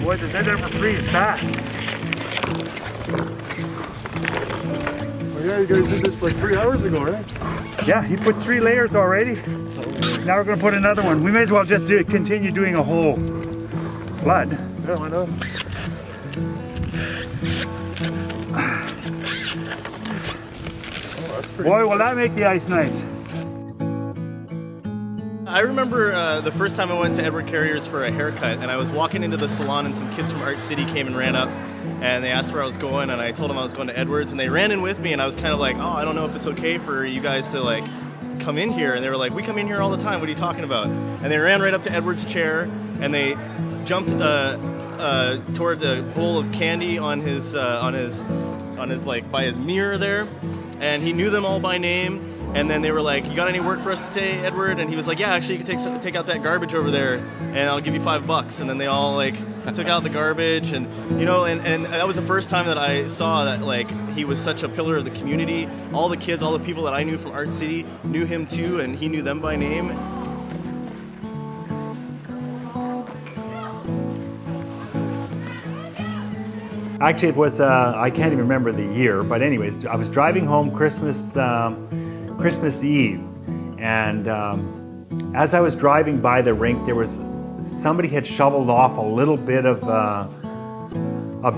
Boy, does that ever freeze fast. Oh yeah, you guys did this like 3 hours ago, right? Yeah, he put 3 layers already. Now we're going to put another one. We may as well just continue doing a whole flood. Yeah, why not? Oh, that's pretty Boy, will that make the ice nice. I remember the first time I went to Edward Carrier's for a haircut, and I was walking into the salon and some kids from Art City came and ran up and they asked where I was going, and I told them I was going to Edward's, and they ran in with me, and I was kind of like, oh, I don't know if it's okay for you guys to like come in here. And they were like, we come in here all the time, what are you talking about? And they ran right up to Edward's chair and they jumped toward the bowl of candy on his like by his mirror there, and he knew them all by name. And then they were like, you got any work for us today, Edward? And he was like, yeah, actually you can take out that garbage over there and I'll give you $5. And then they all like took out the garbage, and you know, and that was the first time that I saw that like he was such a pillar of the community. All the kids, all the people that I knew from Art City knew him too, and he knew them by name. Actually, it was, I can't even remember the year, but anyways, I was driving home Christmas Eve, and as I was driving by the rink, there was somebody had shoveled off a little bit of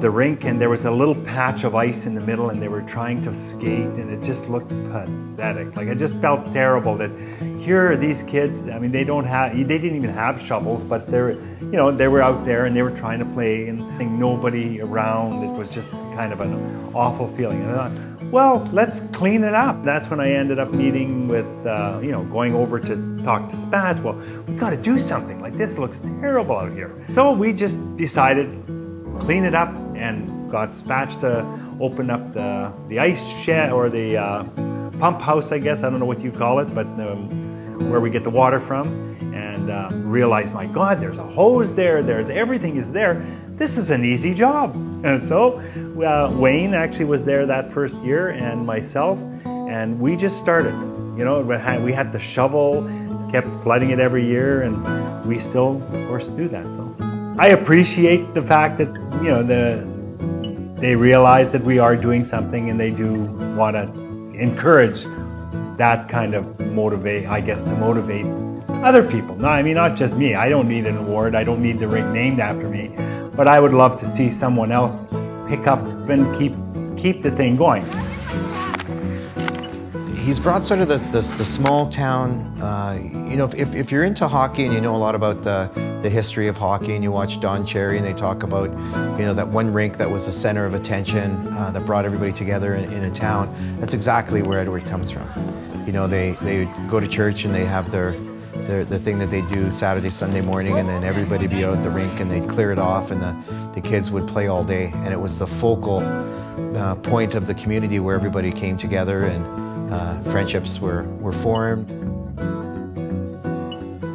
the rink, and there was a little patch of ice in the middle, and they were trying to skate, and it just looked pathetic. Like, I just felt terrible that here are these kids. I mean, they didn't even have shovels, but they were out there and they were trying to play, and nobody around. It was just kind of an awful feeling. And I thought, well, let's clean it up. That's when I ended up meeting with, going over to talk to Spatch. Well, we got to do something. Like, this looks terrible out here. So we just decided, clean it up, and got Spatch to open up the ice shed, or the pump house, I guess. I don't know what you call it, but where we get the water from, and realized, my God, there's a hose there, everything is there. This is an easy job. And so Wayne actually was there that first year, and myself, and we just started. You know, we had the shovel, kept flooding it every year, and we still, of course, do that. So I appreciate the fact that, you know, they realize that we are doing something, and they do want to encourage that kind of to motivate other people. No, I mean, not just me. I don't need an award. I don't need the rink named after me, but I would love to see someone else pick up and keep the thing going. He's brought sort of the small town, you know, if you're into hockey and you know a lot about the history of hockey, and you watch Don Cherry and they talk about, you know, that one rink that was the center of attention, that brought everybody together in a town, that's exactly where Edward comes from. You know, they go to church and they have the thing that they do Saturday, Sunday morning, and then everybody be out at the rink and they'd clear it off, and the kids would play all day, and it was the focal point of the community where everybody came together, and friendships were formed.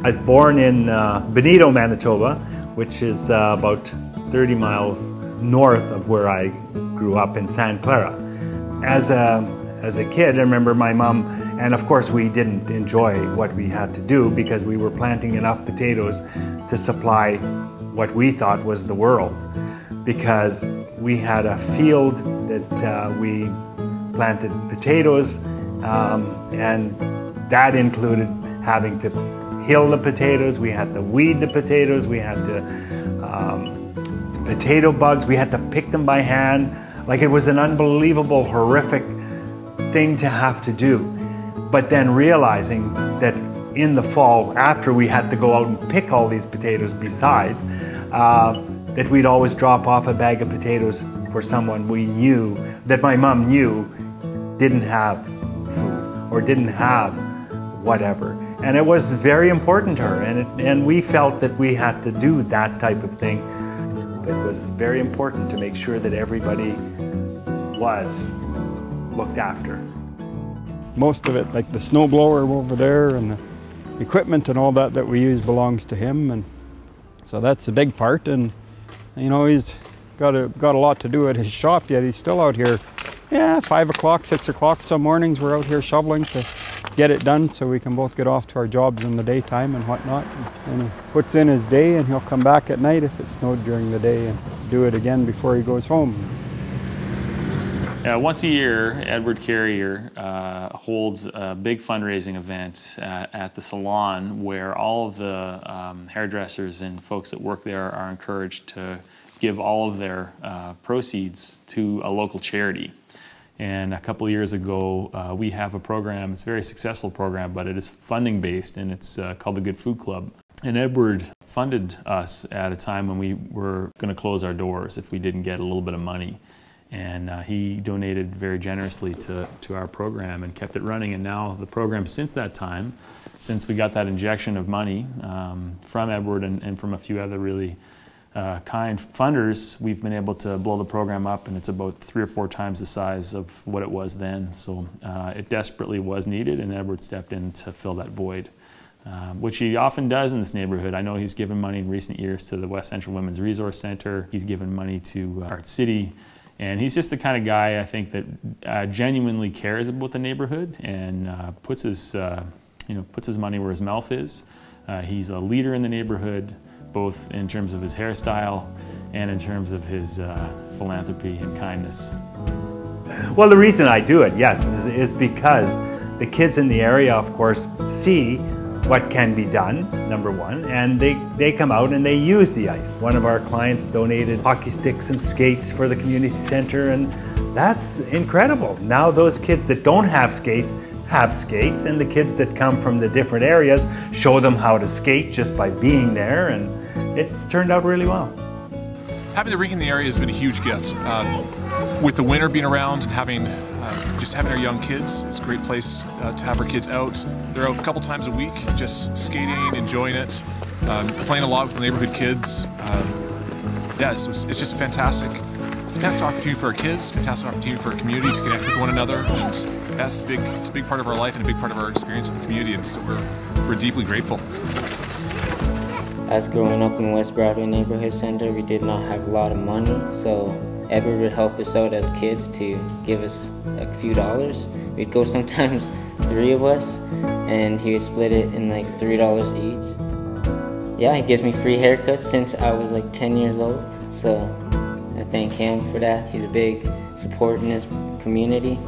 I was born in Benito, Manitoba, which is about 30 miles north of where I grew up in Santa Clara. As a kid, I remember my mom, and of course we didn't enjoy what we had to do because we were planting enough potatoes to supply what we thought was the world, because we had a field that we planted potatoes, and that included having to hill the potatoes, we had to weed the potatoes, we had to potato bugs, we had to pick them by hand. Like, it was an unbelievable, horrific thing to have to do. But then realizing that in the fall, after we had to go out and pick all these potatoes besides, that we'd always drop off a bag of potatoes for someone we knew, that my mom knew didn't have food or didn't have whatever. And it was very important to her, and we felt that we had to do that type of thing. It was very important to make sure that everybody was looked after. Most of it, like the snowblower over there and the equipment and all that we use, belongs to him, and so that's a big part. And you know, he's got a lot to do at his shop, yet he's still out here. Yeah, 5 o'clock, 6 o'clock some mornings we're out here shoveling to get it done so we can both get off to our jobs in the daytime and whatnot. And he puts in his day and he'll come back at night if it snowed during the day and do it again before he goes home. Once a year, Edward Carrier holds a big fundraising event at the salon where all of the hairdressers and folks that work there are encouraged to give all of their proceeds to a local charity. And a couple of years ago, we have a program, it's a very successful program, but it is funding based, and it's called the Good Food Club. And Edward funded us at a time when we were going to close our doors if we didn't get a little bit of money. And he donated very generously to our program and kept it running. And now the program since that time, since we got that injection of money from Edward and from a few other really kind funders, we've been able to blow the program up, and it's about 3 or 4 times the size of what it was then. So it desperately was needed, and Edward stepped in to fill that void, which he often does in this neighborhood. I know he's given money in recent years to the West Central Women's Resource Center. He's given money to Art City. And he's just the kind of guy, I think, that genuinely cares about the neighborhood and puts his money where his mouth is. He's a leader in the neighborhood, both in terms of his hairstyle and in terms of his philanthropy and kindness. Well, the reason I do it, yes, is because the kids in the area, of course, see what can be done, number one, and they come out and they use the ice. One of our clients donated hockey sticks and skates for the community center, and that's incredible. Now those kids that don't have skates, and the kids that come from the different areas show them how to skate just by being there, and it's turned out really well. Having the rink in the area has been a huge gift. With the winter being around and having our young kids, it's a great place to have our kids out. They're out a couple times a week, just skating, enjoying it, playing a lot with the neighborhood kids. Yeah, so it's just a fantastic opportunity for our kids, fantastic opportunity for our community to connect with one another, and that's it's a big part of our life and a big part of our experience in the community, and so we're deeply grateful. As growing up in West Broadway Neighborhood Center, we did not have a lot of money, so Edward would help us out as kids to give us a few dollars. We'd go sometimes 3 of us, and he would split it in like $3 each. Yeah, he gives me free haircuts since I was like 10 years old, so I thank him for that. He's a big support in his community.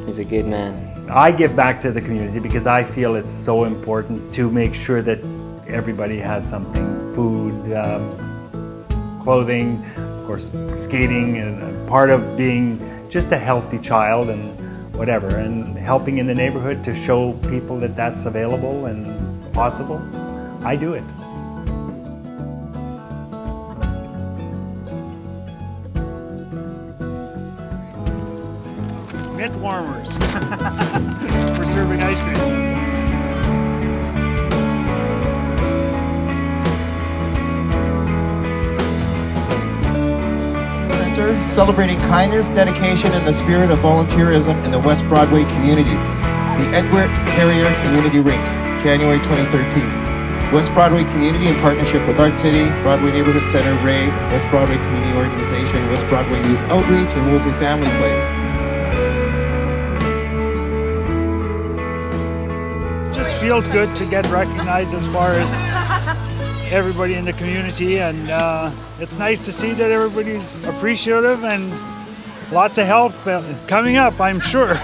He's a good man. I give back to the community because I feel it's so important to make sure that everybody has something, food, clothing, of course skating, and part of being just a healthy child and whatever, and helping in the neighborhood to show people that that's available and possible. I do it. Mitt warmers for serving ice cream. Celebrating kindness, dedication, and the spirit of volunteerism in the West Broadway community. The Edward Carrier Community Rink, January 2013. West Broadway Community in partnership with Art City, Broadway Neighborhood Center, Ray, West Broadway Community Organization, West Broadway Youth Outreach, and Woolsey Family Place. It just feels good to get recognized as far as everybody in the community, and it's nice to see that everybody's appreciative and lots of help coming up, I'm sure.